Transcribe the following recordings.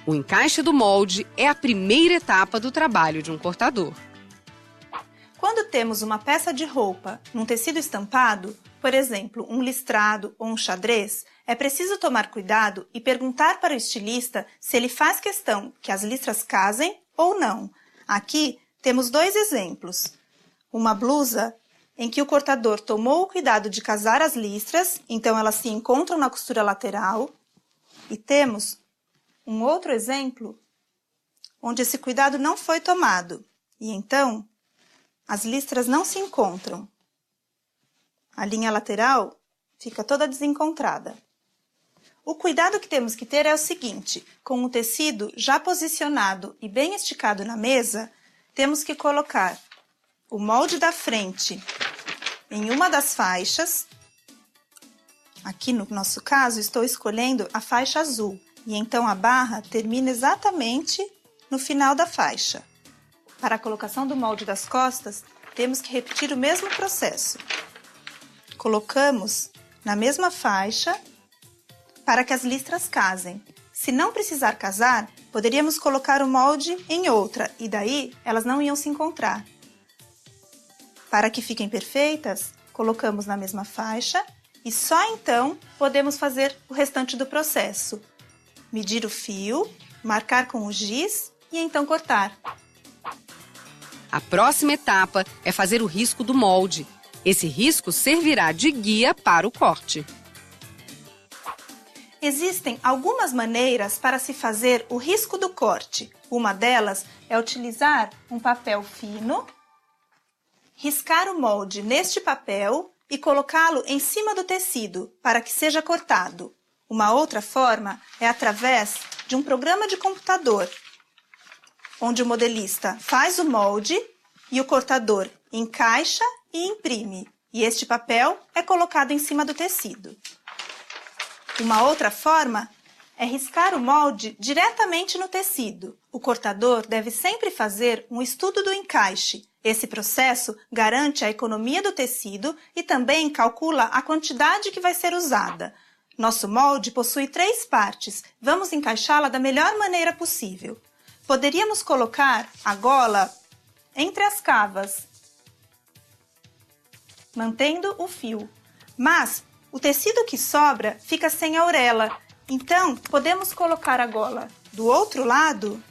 O encaixe do molde é a primeira etapa do trabalho de um cortador. Quando temos uma peça de roupa num tecido estampado, por exemplo, um listrado ou um xadrez, é preciso tomar cuidado e perguntar para o estilista se ele faz questão que as listras casem ou não. Aqui temos 2 exemplos. Uma blusa em que o cortador tomou o cuidado de casar as listras, então elas se encontram na costura lateral. E temos um outro exemplo onde esse cuidado não foi tomado. E então as listras não se encontram. A linha lateral fica toda desencontrada. O cuidado que temos que ter é o seguinte: com o tecido já posicionado e bem esticado na mesa, temos que colocar o molde da frente em uma das faixas. Aqui no nosso caso, estou escolhendo a faixa azul, e então a barra termina exatamente no final da faixa. Para a colocação do molde das costas, temos que repetir o mesmo processo. Colocamos na mesma faixa para que as listras casem. Se não precisar casar, poderíamos colocar o molde em outra, e daí elas não iam se encontrar. Para que fiquem perfeitas, colocamos na mesma faixa e só então podemos fazer o restante do processo. Medir o fio, marcar com o giz e então cortar. A próxima etapa é fazer o risco do molde. Esse risco servirá de guia para o corte. Existem algumas maneiras para se fazer o risco do corte. Uma delas é utilizar um papel fino, riscar o molde neste papel e colocá-lo em cima do tecido para que seja cortado. Uma outra forma é através de um programa de computador, onde o modelista faz o molde e o cortador encaixa e imprime, e este papel é colocado em cima do tecido. Uma outra forma é riscar o molde diretamente no tecido. O cortador deve sempre fazer um estudo do encaixe. Esse processo garante a economia do tecido e também calcula a quantidade que vai ser usada. Nosso molde possui 3 partes. Vamos encaixá-la da melhor maneira possível. Poderíamos colocar a gola entre as cavas, mantendo o fio. Mas o tecido que sobra fica sem a orelha. Então, podemos colocar a gola do outro lado,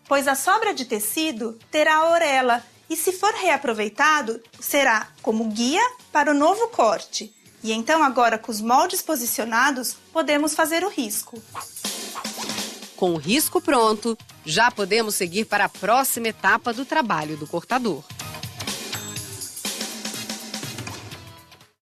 pois a sobra de tecido terá a orelha e, se for reaproveitado, será como guia para o novo corte. E então, agora com os moldes posicionados, podemos fazer o risco. Com o risco pronto, já podemos seguir para a próxima etapa do trabalho do cortador.